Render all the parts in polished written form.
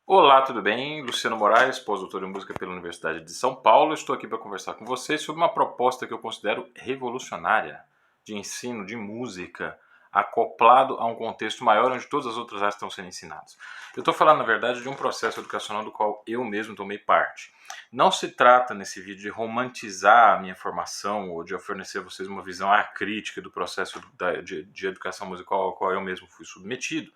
Olá, tudo bem? Luciano Moraes, pós-doutor em música pela Universidade de São Paulo. Estou aqui para conversar com vocês sobre uma proposta que eu considero revolucionária de ensino de música acoplado a um contexto maior onde todas as outras artes estão sendo ensinadas. Eu estou falando, na verdade, de um processo educacional do qual eu mesmo tomei parte. Não se trata nesse vídeo de romantizar a minha formação ou de oferecer a vocês uma visão acrítica do processo de educação musical ao qual eu mesmo fui submetido,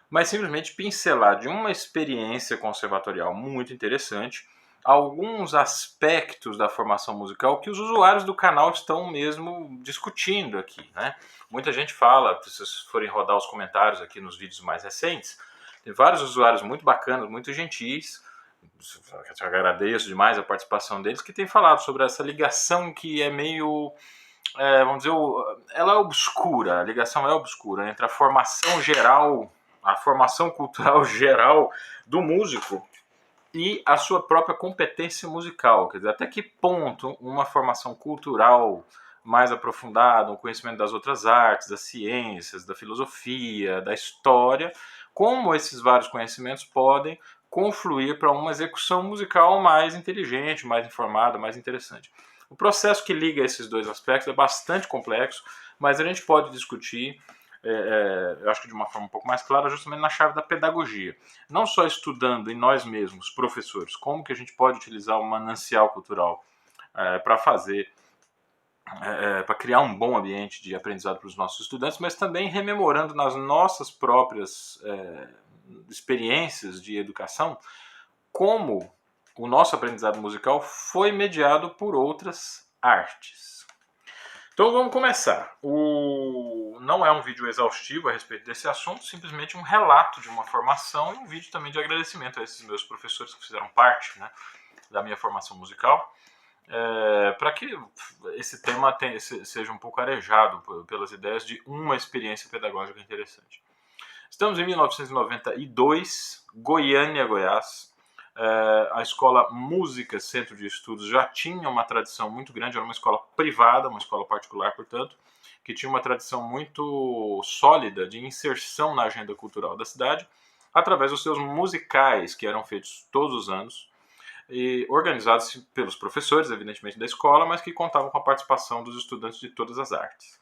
mas simplesmente pincelar de uma experiência conservatorial muito interessante alguns aspectos da formação musical que os usuários do canal estão mesmo discutindo aqui, né? Muita gente fala, se vocês forem rodar os comentários aqui nos vídeos mais recentes, tem vários usuários muito bacanas, muito gentis, eu agradeço demais a participação deles, que têm falado sobre essa ligação que é meio, vamos dizer, ela é obscura, a ligação é obscura entre a formação geral, a formação cultural geral do músico e a sua própria competência musical. Quer dizer, até que ponto uma formação cultural mais aprofundada, um conhecimento das outras artes, das ciências, da filosofia, da história, como esses vários conhecimentos podem confluir para uma execução musical mais inteligente, mais informada, mais interessante. O processo que liga esses dois aspectos é bastante complexo, mas a gente pode discutir, eu acho que de uma forma um pouco mais clara, justamente na chave da pedagogia. Não só estudando em nós mesmos, professores, como que a gente pode utilizar o manancial cultural para fazer, para criar um bom ambiente de aprendizado para os nossos estudantes, mas também rememorando nas nossas próprias experiências de educação como o nosso aprendizado musical foi mediado por outras artes. Então vamos começar. Não é um vídeo exaustivo a respeito desse assunto, simplesmente um relato de uma formação e um vídeo também de agradecimento a esses meus professores que fizeram parte, né, da minha formação musical, para que esse tema seja um pouco arejado pelas ideias de uma experiência pedagógica interessante. Estamos em 1992, Goiânia, Goiás. A escola Música Centro de Estudos já tinha uma tradição muito grande, era uma escola privada, uma escola particular, portanto, que tinha uma tradição muito sólida de inserção na agenda cultural da cidade, através dos seus musicais, que eram feitos todos os anos, e organizados pelos professores, evidentemente, da escola, mas que contavam com a participação dos estudantes de todas as artes.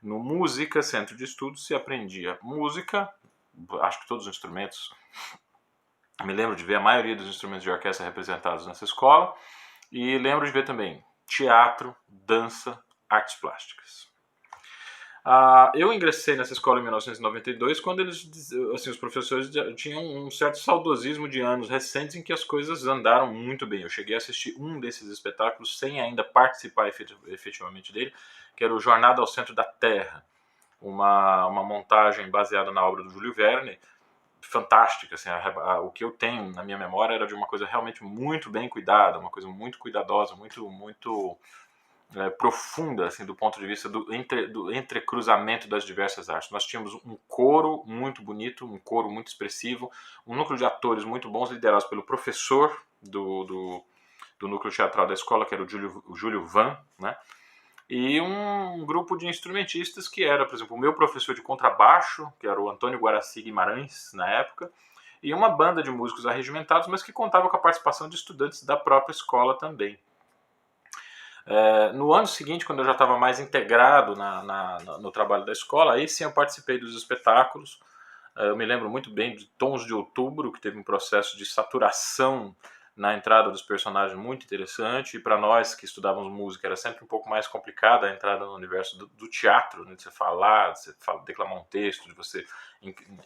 No Música Centro de Estudos se aprendia música, acho que todos os instrumentos. Me lembro de ver a maioria dos instrumentos de orquestra representados nessa escola e lembro de ver também teatro, dança, artes plásticas. Eu ingressei nessa escola em 1992 quando os professores tinham um certo saudosismo de anos recentes em que as coisas andaram muito bem. Eu cheguei a assistir um desses espetáculos sem ainda participar efetivamente dele, que era o Jornada ao Centro da Terra, uma montagem baseada na obra do Júlio Verne, fantástica, assim, o que eu tenho na minha memória era de uma coisa realmente muito bem cuidada, uma coisa muito cuidadosa, muito profunda, assim, do ponto de vista do entrecruzamento das diversas artes. Nós tínhamos um coro muito bonito, um coro muito expressivo, um núcleo de atores muito bons, liderados pelo professor do núcleo teatral da escola, que era o Júlio Van, né? E um grupo de instrumentistas que era, por exemplo, o meu professor de contrabaixo, que era o Antônio Guaraci Guimarães, na época, e uma banda de músicos arregimentados, mas que contava com a participação de estudantes da própria escola também. No ano seguinte, quando eu já estava mais integrado no trabalho da escola, aí sim eu participei dos espetáculos. Eu me lembro muito bem de Tons de Outubro, que teve um processo de saturação na entrada dos personagens muito interessante, e para nós que estudávamos música era sempre um pouco mais complicada a entrada no universo do teatro, né, de você falar, declamar um texto, de você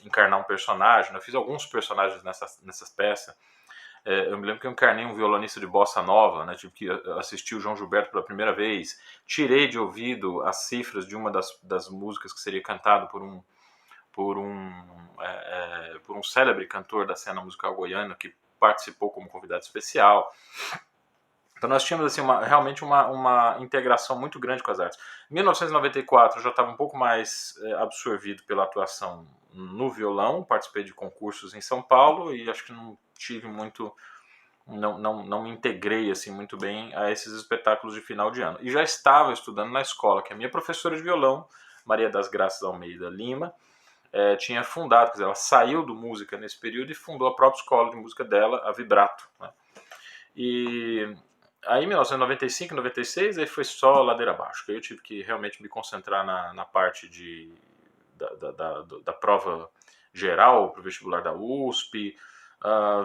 encarnar um personagem. Eu fiz alguns personagens nessas peças. Eu me lembro que eu encarnei um violonista de bossa nova, né, tive que assistir o João Gilberto pela primeira vez, tirei de ouvido as cifras de uma das músicas que seria cantado por um célebre cantor da cena musical goiana que participou como convidado especial. Então nós tínhamos assim, realmente uma integração muito grande com as artes. Em 1994 eu já estava um pouco mais absorvido pela atuação no violão, participei de concursos em São Paulo e acho que não tive muito, não me integrei assim muito bem a esses espetáculos de final de ano. E já estava estudando na escola, que a minha professora de violão, Maria das Graças Almeida Lima, tinha fundado, quer dizer, ela saiu do música nesse período e fundou a própria escola de música dela, a Vibrato, né? E aí, em 1995, 96, aí foi só ladeira abaixo. Aí eu tive que realmente me concentrar na parte da prova geral para o vestibular da USP.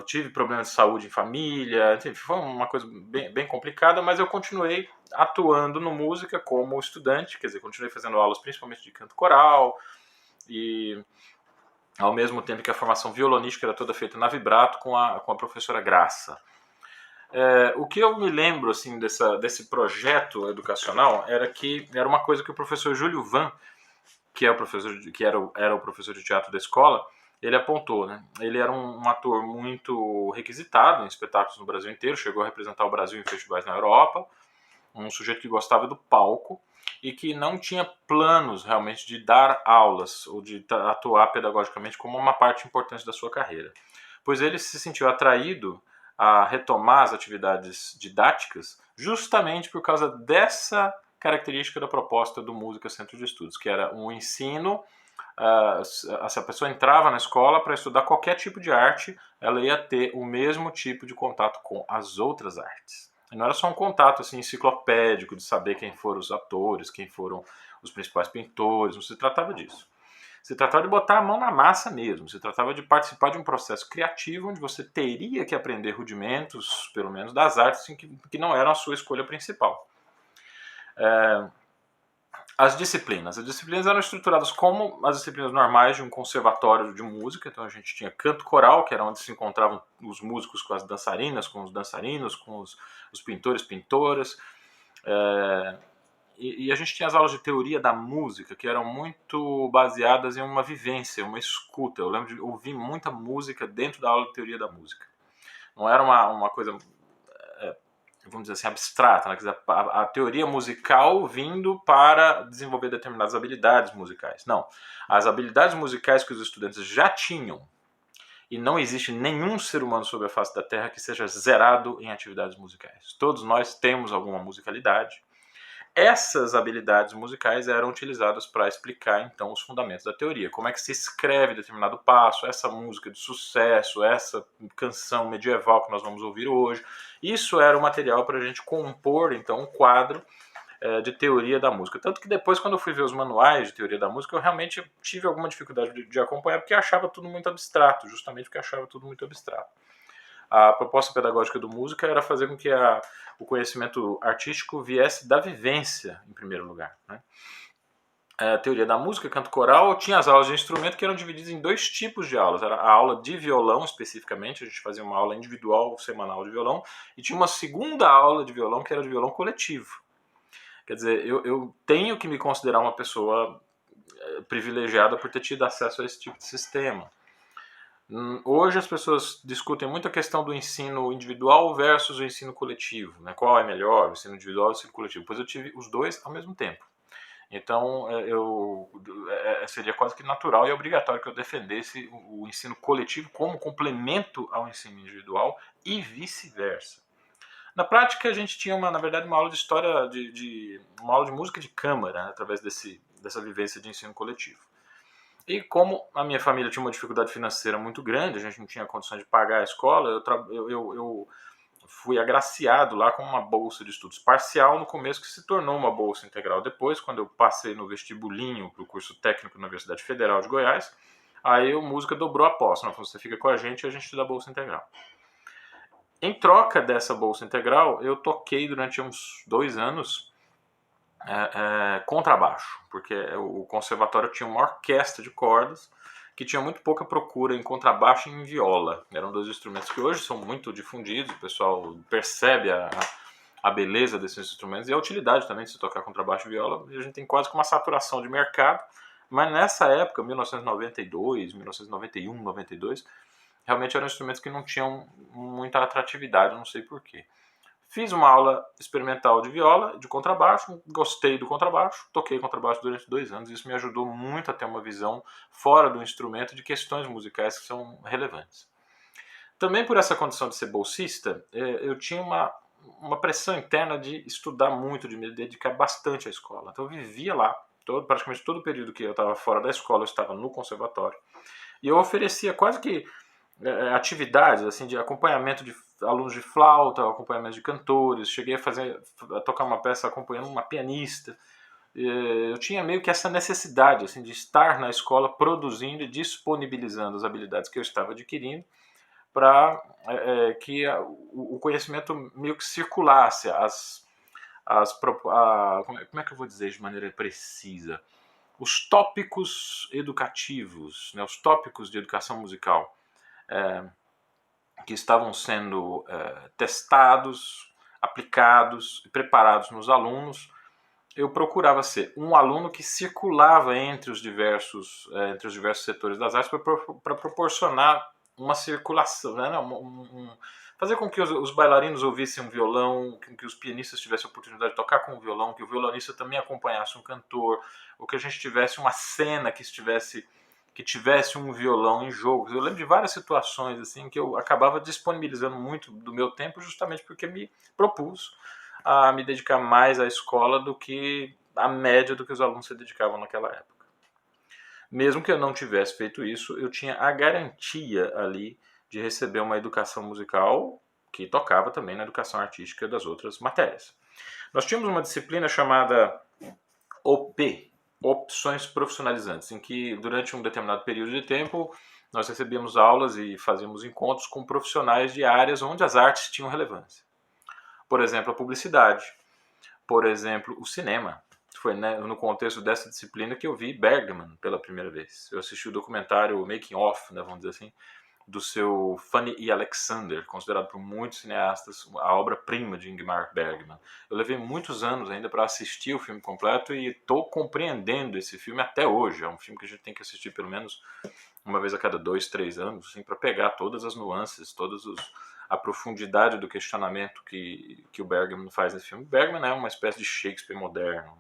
Tive problemas de saúde em família. Enfim, foi uma coisa bem complicada, mas eu continuei atuando no música como estudante, quer dizer, continuei fazendo aulas principalmente de canto coral e ao mesmo tempo que a formação violonística era toda feita na Vibrato com a professora Graça. O que eu me lembro assim desse projeto educacional era uma coisa que o professor Júlio Van, que era o professor de teatro da escola, ele apontou, né? Ele era um ator muito requisitado em espetáculos no Brasil inteiro, chegou a representar o Brasil em festivais na Europa, um sujeito que gostava do palco e que não tinha planos realmente de dar aulas ou de atuar pedagogicamente como uma parte importante da sua carreira. Pois ele se sentiu atraído a retomar as atividades didáticas justamente por causa dessa característica da proposta do Música Centro de Estudos, que era um ensino. Se a pessoa entrava na escola para estudar qualquer tipo de arte, ela ia ter o mesmo tipo de contato com as outras artes. E não era só um contato assim, enciclopédico de saber quem foram os atores, quem foram os principais pintores, não se tratava disso. Se tratava de botar a mão na massa mesmo, se tratava de participar de um processo criativo onde você teria que aprender rudimentos, pelo menos, das artes assim, que não eram a sua escolha principal. As disciplinas eram estruturadas como as disciplinas normais de um conservatório de música. Então a gente tinha canto coral, que era onde se encontravam os músicos com as dançarinas, com os dançarinos, com os pintores, pintoras. E a gente tinha as aulas de teoria da música, que eram muito baseadas em uma vivência, uma escuta. Eu lembro de ouvir muita música dentro da aula de teoria da música. Não era uma coisa, vamos dizer assim, abstrata, né? Quer dizer, a teoria musical vindo para desenvolver determinadas habilidades musicais. Não. As habilidades musicais que os estudantes já tinham, e não existe nenhum ser humano sobre a face da Terra que seja zerado em atividades musicais. Todos nós temos alguma musicalidade. Essas habilidades musicais eram utilizadas para explicar, então, os fundamentos da teoria. Como é que se escreve determinado passo, essa música de sucesso, essa canção medieval que nós vamos ouvir hoje. Isso era o material para a gente compor, então, um quadro de teoria da música. Tanto que depois, quando eu fui ver os manuais de teoria da música, eu realmente tive alguma dificuldade de acompanhar, porque achava tudo muito abstrato, justamente porque achava tudo muito abstrato. A proposta pedagógica do música era fazer com que o conhecimento artístico viesse da vivência, em primeiro lugar, né? A teoria da música, canto coral, tinha as aulas de instrumento que eram divididas em dois tipos de aulas. Era a aula de violão, especificamente, a gente fazia uma aula individual, semanal de violão, e tinha uma segunda aula de violão que era de violão coletivo. Quer dizer, eu tenho que me considerar uma pessoa privilegiada por ter tido acesso a esse tipo de sistema. Hoje as pessoas discutem muito a questão do ensino individual versus o ensino coletivo, né? Qual é melhor, o ensino individual ou o ensino coletivo? Pois eu tive os dois ao mesmo tempo. Então seria quase que natural e obrigatório que eu defendesse o ensino coletivo como complemento ao ensino individual e vice-versa. Na prática a gente tinha na verdade uma aula de história, uma aula de música de câmara, né? Através dessa vivência de ensino coletivo. E como a minha família tinha uma dificuldade financeira muito grande, a gente não tinha condições de pagar a escola, eu fui agraciado lá com uma bolsa de estudos parcial no começo, que se tornou uma bolsa integral depois, quando eu passei no vestibulinho para o curso técnico na Universidade Federal de Goiás. Aí o música dobrou a aposta, não, você fica com a gente e a gente te dá a bolsa integral. Em troca dessa bolsa integral, eu toquei durante uns 2 anos contrabaixo, porque o conservatório tinha uma orquestra de cordas que tinha muito pouca procura em contrabaixo e em viola. Eram dois instrumentos que hoje são muito difundidos, o pessoal percebe a beleza desses instrumentos e a utilidade também de se tocar contrabaixo e viola. A gente tem quase que uma saturação de mercado, mas nessa época, 1992, 1991, 92, realmente eram instrumentos que não tinham muita atratividade, não sei porquê. Fiz uma aula experimental de viola, de contrabaixo, gostei do contrabaixo, toquei contrabaixo durante 2 anos, e isso me ajudou muito a ter uma visão fora do instrumento de questões musicais que são relevantes. Também por essa condição de ser bolsista, eu tinha uma pressão interna de estudar muito, de me dedicar bastante à escola. Então eu vivia lá, praticamente todo o período que eu estava fora da escola, eu estava no conservatório. E eu oferecia quase que atividades assim de acompanhamento de alunos de flauta, acompanhamento de cantores. Cheguei a tocar uma peça acompanhando uma pianista. Eu tinha meio que essa necessidade assim de estar na escola produzindo e disponibilizando as habilidades que eu estava adquirindo para que o conhecimento meio que circulasse, como é que eu vou dizer de maneira precisa? Os tópicos educativos, né, os tópicos de educação musical que estavam sendo testados, aplicados e preparados nos alunos, eu procurava ser um aluno que circulava entre os diversos setores das artes para proporcionar uma circulação, né? Fazer com que os bailarinos ouvissem um violão, que os pianistas tivessem a oportunidade de tocar com o violão, que o violonista também acompanhasse um cantor, ou que a gente tivesse uma cena que tivesse um violão em jogo. Eu lembro de várias situações assim que eu acabava disponibilizando muito do meu tempo justamente porque me propus a me dedicar mais à escola do que a média do que os alunos se dedicavam naquela época. Mesmo que eu não tivesse feito isso, eu tinha a garantia ali de receber uma educação musical que tocava também na educação artística das outras matérias. Nós tínhamos uma disciplina chamada OP, Opções Profissionalizantes, em que durante um determinado período de tempo nós recebíamos aulas e fazíamos encontros com profissionais de áreas onde as artes tinham relevância. Por exemplo, a publicidade, por exemplo, o cinema. Foi no contexto dessa disciplina que eu vi Bergman pela primeira vez. Eu assisti o documentário Making Off, né, vamos dizer assim, do seu Fanny e Alexander, considerado por muitos cineastas a obra-prima de Ingmar Bergman. Eu levei muitos anos ainda para assistir o filme completo e estou compreendendo esse filme até hoje. É um filme que a gente tem que assistir pelo menos uma vez a cada 2, 3 anos, assim, para pegar todas as nuances, a profundidade do questionamento que o Bergman faz nesse filme. Bergman é uma espécie de Shakespeare moderno.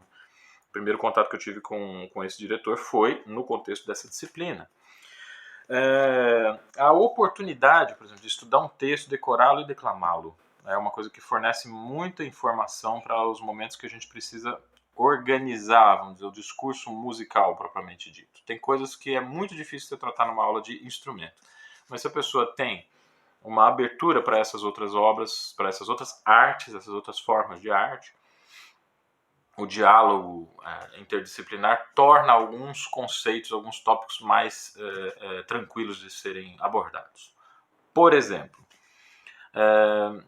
O primeiro contato que eu tive com esse diretor foi no contexto dessa disciplina. A oportunidade, por exemplo, de estudar um texto, decorá-lo e declamá-lo é uma coisa que fornece muita informação para os momentos que a gente precisa organizar, vamos dizer, o discurso musical propriamente dito. Tem coisas que é muito difícil de tratar numa aula de instrumento, mas se a pessoa tem uma abertura para essas outras obras, para essas outras artes, essas outras formas de arte, o diálogo interdisciplinar torna alguns conceitos, alguns tópicos mais tranquilos de serem abordados. Por exemplo,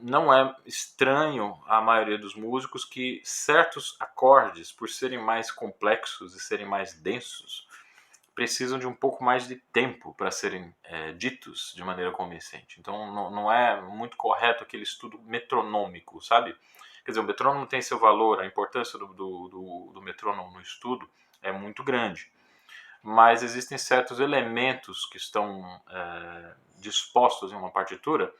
não é estranho à maioria dos músicos que certos acordes, por serem mais complexos e serem mais densos, precisam de um pouco mais de tempo para serem ditos de maneira convincente. Então não é muito correto aquele estudo metronômico, sabe? Quer dizer, o metrônomo tem seu valor, a importância do metrônomo no estudo é muito grande. Mas existem certos elementos que estão dispostos em uma partitura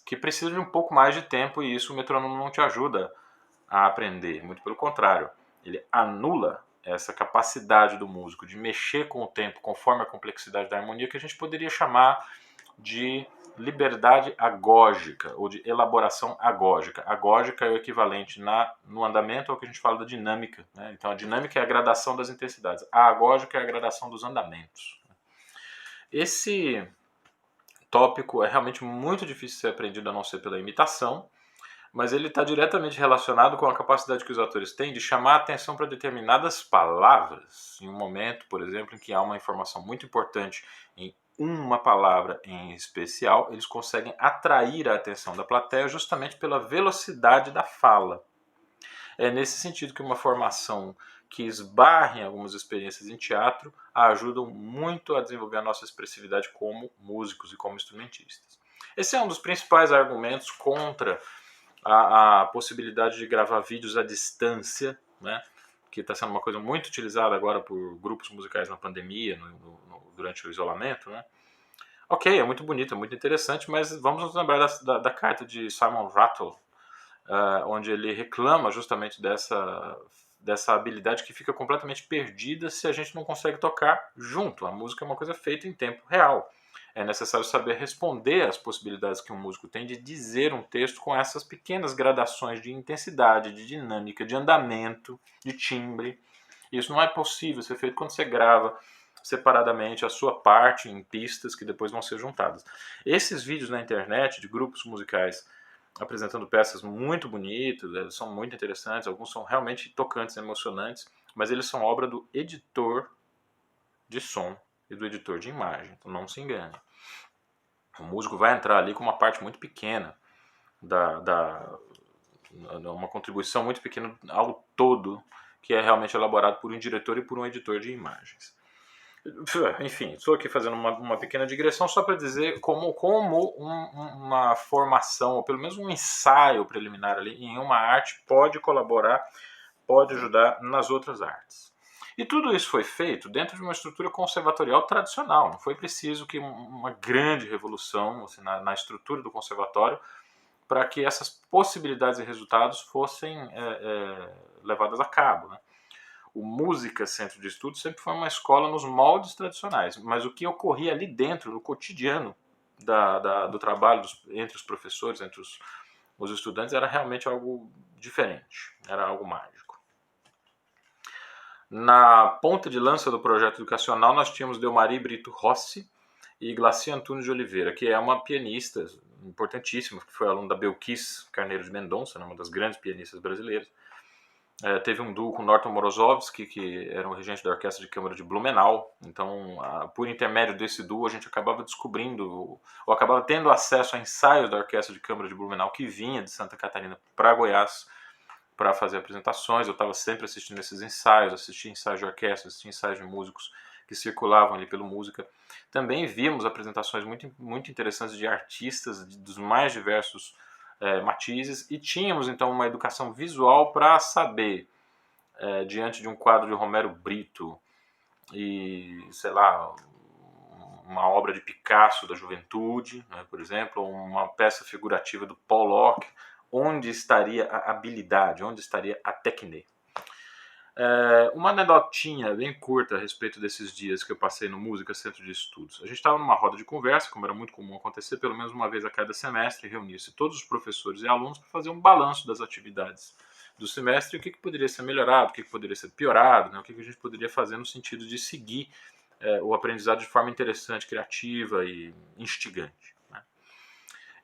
que precisam de um pouco mais de tempo e isso o metrônomo não te ajuda a aprender. Muito pelo contrário, ele anula essa capacidade do músico de mexer com o tempo conforme a complexidade da harmonia, que a gente poderia chamar de liberdade agógica ou de elaboração agógica. Agógica é o equivalente no andamento ao que a gente fala da dinâmica, né? Então a dinâmica é a gradação das intensidades, a agógica é a gradação dos andamentos. Esse tópico é realmente muito difícil de ser aprendido a não ser pela imitação, mas ele está diretamente relacionado com a capacidade que os atores têm de chamar a atenção para determinadas palavras. Em um momento, por exemplo, em que há uma informação muito importante em uma palavra em especial, eles conseguem atrair a atenção da plateia justamente pela velocidade da fala. É nesse sentido que uma formação que esbarra em algumas experiências em teatro ajudam muito a desenvolver a nossa expressividade como músicos e como instrumentistas. Esse é um dos principais argumentos contra a possibilidade de gravar vídeos à distância, né, que está sendo uma coisa muito utilizada agora por grupos musicais na pandemia, durante o isolamento. Né. Ok, é muito bonito, é muito interessante, mas vamos nos lembrar da carta de Simon Rattle, onde ele reclama justamente dessa habilidade que fica completamente perdida se a gente não consegue tocar junto. A música é uma coisa feita em tempo real. É necessário saber responder às possibilidades que um músico tem de dizer um texto com essas pequenas gradações de intensidade, de dinâmica, de andamento, de timbre. Isso não é possível ser feito quando você grava separadamente a sua parte em pistas que depois vão ser juntadas. Esses vídeos na internet de grupos musicais apresentando peças muito bonitas, eles são muito interessantes, alguns são realmente tocantes, emocionantes, mas eles são obra do editor de som e do editor de imagem, então não se engane. O músico vai entrar ali com uma parte muito pequena, uma contribuição muito pequena ao todo, que é realmente elaborado por um diretor e por um editor de imagens. Enfim, estou aqui fazendo uma pequena digressão só para dizer como uma formação, ou pelo menos um ensaio preliminar ali em uma arte pode colaborar, pode ajudar nas outras artes. E tudo isso foi feito dentro de uma estrutura conservatorial tradicional. Não foi preciso que uma grande revolução assim, na estrutura do conservatório para que essas possibilidades e resultados fossem levadas a cabo, né? O Música Centro de Estudos sempre foi uma escola nos moldes tradicionais, mas o que ocorria ali dentro, no cotidiano do trabalho entre os professores, entre os estudantes, era realmente algo diferente, era algo mágico. Na ponta de lança do projeto educacional, nós tínhamos Delmari Brito Rossi e Glaci Antunes de Oliveira, que é uma pianista importantíssima, que foi aluna da Belkis Carneiro de Mendonça, né, uma das grandes pianistas brasileiras. Teve um duo com Norton Morozovsky, que era um regente da Orquestra de Câmara de Blumenau. Então, por intermédio desse duo, a gente acabava descobrindo, ou acabava tendo acesso a ensaios da Orquestra de Câmara de Blumenau, que vinha de Santa Catarina para Goiás para fazer apresentações. Eu estava sempre assistindo esses ensaios, assistia ensaios de orquestra, assistia ensaios de músicos que circulavam ali pelo Música. Também víamos apresentações muito, muito interessantes de artistas dos mais diversos matizes, e tínhamos então uma educação visual para saber, diante de um quadro de Romero Brito e, sei lá, uma obra de Picasso da juventude, né, por exemplo, ou uma peça figurativa do Pollock, onde estaria a habilidade, onde estaria a técnica. Uma anedotinha bem curta a respeito desses dias que eu passei no Música Centro de Estudos. A gente estava numa roda de conversa, como era muito comum acontecer, pelo menos uma vez a cada semestre, reunir-se todos os professores e alunos para fazer um balanço das atividades do semestre e o que poderia ser melhorado, o que poderia ser piorado, né, o que a gente poderia fazer no sentido de seguir o aprendizado de forma interessante, criativa e instigante. Né?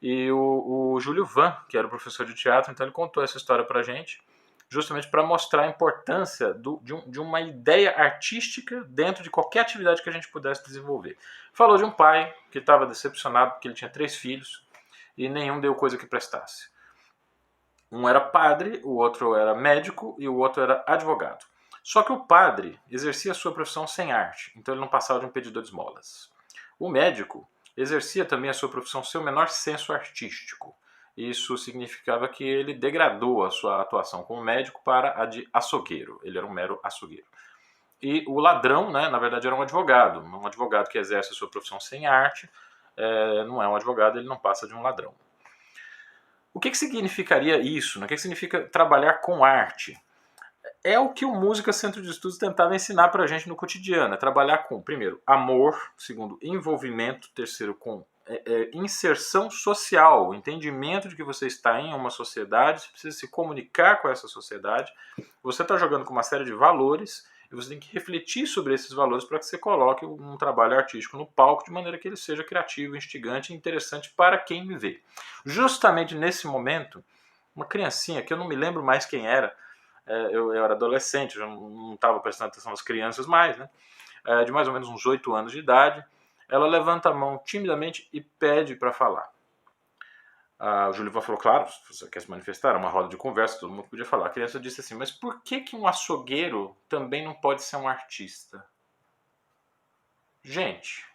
E o Júlio Van, que era o professor de teatro, então ele contou essa história para a gente, justamente para mostrar a importância de uma ideia artística dentro de qualquer atividade que a gente pudesse desenvolver. Falou de um pai que estava decepcionado porque ele tinha 3 filhos e nenhum deu coisa que prestasse. Um era padre, o outro era médico e o outro era advogado. Só que o padre exercia a sua profissão sem arte, então ele não passava de um pedidor de esmolas. O médico exercia também a sua profissão sem o menor senso artístico. Isso significava que ele degradou a sua atuação como médico para a de açougueiro. Ele era um mero açougueiro. E o ladrão, né, na verdade, era um advogado que exerce a sua profissão sem arte, não é um advogado, ele não passa de um ladrão. O que significaria isso? Né? O que significa trabalhar com arte? É o que o Música Centro de Estudos tentava ensinar para a gente no cotidiano. É trabalhar com, primeiro, amor, segundo, envolvimento, terceiro, com inserção social, o entendimento de que você está em uma sociedade, você precisa se comunicar com essa sociedade, você está jogando com uma série de valores e você tem que refletir sobre esses valores para que você coloque um trabalho artístico no palco de maneira que ele seja criativo, instigante e interessante para quem me vê. Justamente nesse momento, uma criancinha, que eu não me lembro mais quem era, eu era adolescente, eu já não estava prestando atenção nas crianças mais, né? De mais ou menos uns 8 anos de idade, ela levanta a mão timidamente e pede para falar. O Júlio falou, claro, se você quer se manifestar, era uma roda de conversa, todo mundo podia falar. A criança disse assim, mas por que um açougueiro também não pode ser um artista? Gente,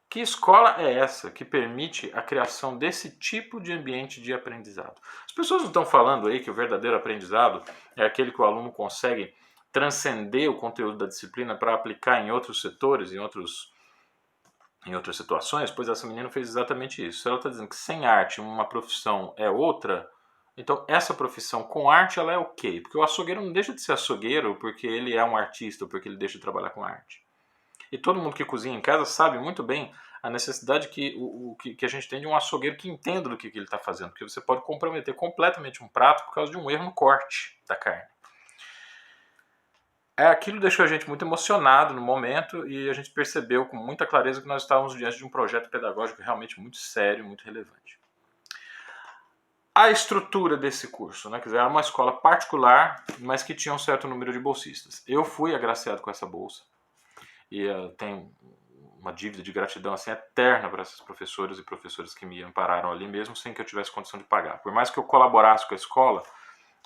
que escola é essa que permite a criação desse tipo de ambiente de aprendizado? As pessoas não estão falando aí que o verdadeiro aprendizado é aquele que o aluno consegue transcender o conteúdo da disciplina para aplicar em outros setores, em outras situações, pois essa menina fez exatamente isso. Se ela está dizendo que sem arte uma profissão é outra, então essa profissão com arte ela é o quê? Porque o açougueiro não deixa de ser açougueiro porque ele é um artista ou porque ele deixa de trabalhar com arte. E todo mundo que cozinha em casa sabe muito bem a necessidade que a gente tem de um açougueiro que entenda do que ele está fazendo, porque você pode comprometer completamente um prato por causa de um erro no corte da carne. Aquilo deixou a gente muito emocionado no momento e a gente percebeu com muita clareza que nós estávamos diante de um projeto pedagógico realmente muito sério, muito relevante. A estrutura desse curso, né? Quer dizer, era uma escola particular, mas que tinha um certo número de bolsistas. Eu fui agraciado com essa bolsa e tenho uma dívida de gratidão assim eterna para essas professoras e professores que me ampararam ali mesmo sem que eu tivesse condição de pagar. Por mais que eu colaborasse com a escola,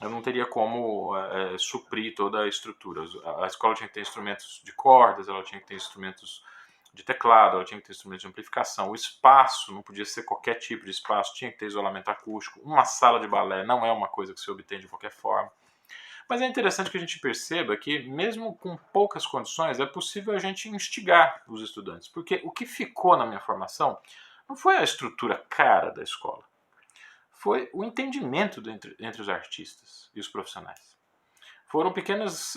eu não teria como suprir toda a estrutura. A escola tinha que ter instrumentos de cordas, ela tinha que ter instrumentos de teclado, ela tinha que ter instrumentos de amplificação. O espaço não podia ser qualquer tipo de espaço, tinha que ter isolamento acústico. Uma sala de balé não é uma coisa que se obtém de qualquer forma. Mas é interessante que a gente perceba que, mesmo com poucas condições, é possível a gente instigar os estudantes. Porque o que ficou na minha formação não foi a estrutura cara da escola, foi o entendimento entre os artistas e os profissionais. Foram pequenas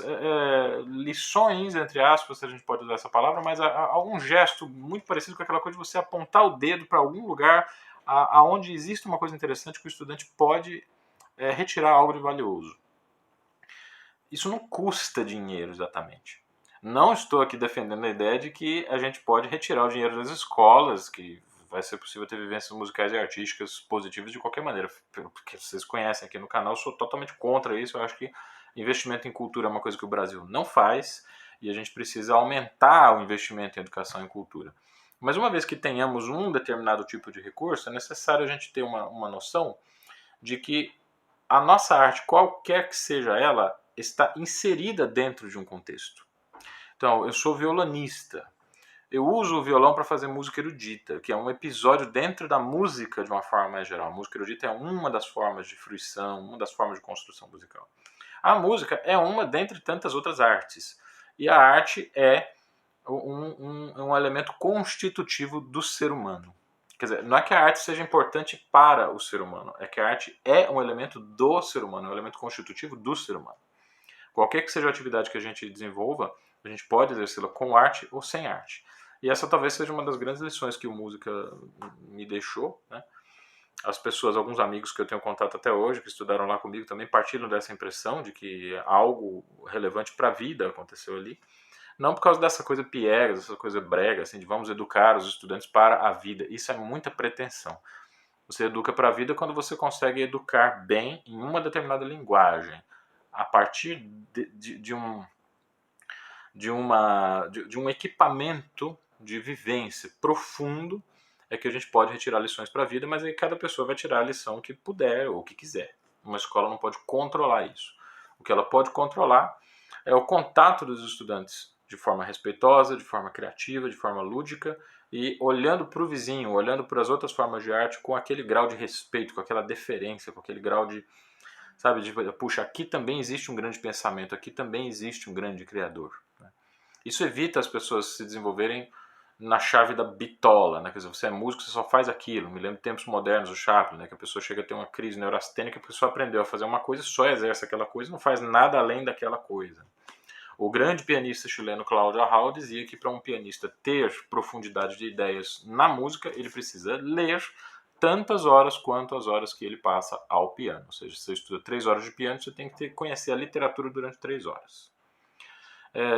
lições, entre aspas, se a gente pode usar essa palavra, mas algum gesto muito parecido com aquela coisa de você apontar o dedo para algum lugar aonde existe uma coisa interessante que o estudante pode retirar algo de valioso. Isso não custa dinheiro exatamente. Não estou aqui defendendo a ideia de que a gente pode retirar o dinheiro das escolas, que vai ser possível ter vivências musicais e artísticas positivas de qualquer maneira. Porque vocês conhecem aqui no canal, eu sou totalmente contra isso. Eu acho que investimento em cultura é uma coisa que o Brasil não faz e a gente precisa aumentar o investimento em educação e cultura. Mas uma vez que tenhamos um determinado tipo de recurso, é necessário a gente ter uma noção de que a nossa arte, qualquer que seja ela, está inserida dentro de um contexto. Então, eu sou violonista. Eu uso o violão para fazer música erudita, que é um episódio dentro da música de uma forma mais geral. A música erudita é uma das formas de fruição, uma das formas de construção musical. A música é uma dentre tantas outras artes. E a arte é um elemento constitutivo do ser humano. Quer dizer, não é que a arte seja importante para o ser humano, é que a arte é um elemento do ser humano, um elemento constitutivo do ser humano. Qualquer que seja a atividade que a gente desenvolva, a gente pode exercê-la com arte ou sem arte. E essa talvez seja uma das grandes lições que o música me deixou, né? As pessoas, alguns amigos que eu tenho contato até hoje, que estudaram lá comigo, também partilham dessa impressão de que algo relevante para a vida aconteceu ali. Não por causa dessa coisa piegas, dessa coisa brega, assim, de vamos educar os estudantes para a vida. Isso é muita pretensão. Você educa para a vida quando você consegue educar bem em uma determinada linguagem, a partir de um equipamento de vivência profundo, é que a gente pode retirar lições para a vida, mas aí cada pessoa vai tirar a lição que puder ou que quiser. Uma escola não pode controlar isso. O que ela pode controlar é o contato dos estudantes de forma respeitosa, de forma criativa, de forma lúdica e olhando para o vizinho, olhando para as outras formas de arte com aquele grau de respeito, com aquela deferência, com aquele grau de, sabe, de, puxa, aqui também existe um grande pensamento, aqui também existe um grande criador. Isso evita as pessoas se desenvolverem na chave da bitola, né? Quer dizer, você é músico, você só faz aquilo. Me lembro de tempos modernos, o Chaplin, né? Que a pessoa chega a ter uma crise neurastênica, a pessoa aprendeu a fazer uma coisa, só exerce aquela coisa, não faz nada além daquela coisa. O grande pianista chileno Cláudio Arrau dizia que para um pianista ter profundidade de ideias na música, ele precisa ler tantas horas quanto as horas que ele passa ao piano. Ou seja, se você estuda 3 horas de piano, você tem que conhecer a literatura durante 3 horas.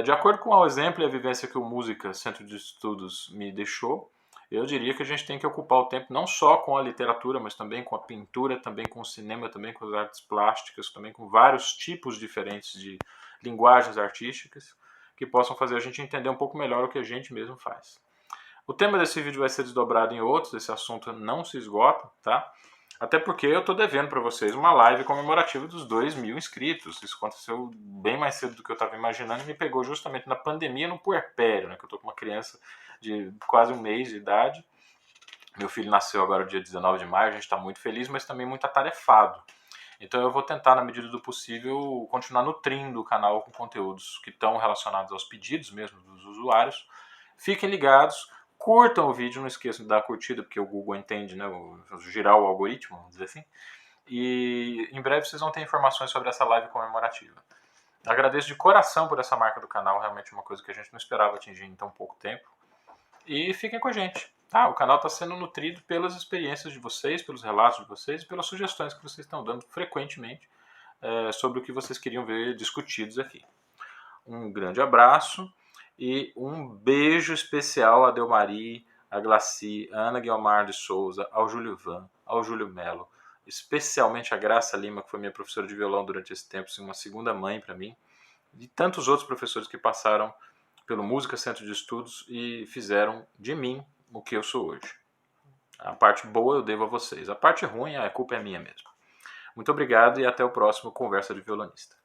De acordo com o exemplo e a vivência que o Música Centro de Estudos me deixou, eu diria que a gente tem que ocupar o tempo não só com a literatura, mas também com a pintura, também com o cinema, também com as artes plásticas, também com vários tipos diferentes de linguagens artísticas que possam fazer a gente entender um pouco melhor o que a gente mesmo faz. O tema desse vídeo vai ser desdobrado em outros, esse assunto não se esgota, tá? Até porque eu estou devendo para vocês uma live comemorativa dos 2.000 inscritos. Isso aconteceu bem mais cedo do que eu estava imaginando e me pegou justamente na pandemia, no puerpério, né? Que eu estou com uma criança de quase 1 mês de idade. Meu filho nasceu agora dia 19 de maio, a gente está muito feliz, mas também muito atarefado. Então eu vou tentar, na medida do possível, continuar nutrindo o canal com conteúdos que estão relacionados aos pedidos mesmo dos usuários. Fiquem ligados. Curtam o vídeo, não esqueçam de dar a curtida, porque o Google entende, né, girar o algoritmo, vamos dizer assim. E em breve vocês vão ter informações sobre essa live comemorativa. Agradeço de coração por essa marca do canal, realmente uma coisa que a gente não esperava atingir em tão pouco tempo. E fiquem com a gente. O canal está sendo nutrido pelas experiências de vocês, pelos relatos de vocês e pelas sugestões que vocês estão dando frequentemente sobre o que vocês queriam ver discutidos aqui. um grande abraço e um beijo especial a Delmari, a Glaci, a Ana Guiomar de Souza, ao Júlio Van, ao Júlio Melo, especialmente a Graça Lima, que foi minha professora de violão durante esse tempo, assim, uma segunda mãe para mim, e tantos outros professores que passaram pelo Música Centro de Estudos e fizeram de mim o que eu sou hoje. A parte boa eu devo a vocês, a parte ruim a culpa é minha mesmo. Muito obrigado e até o próximo Conversa de Violonista.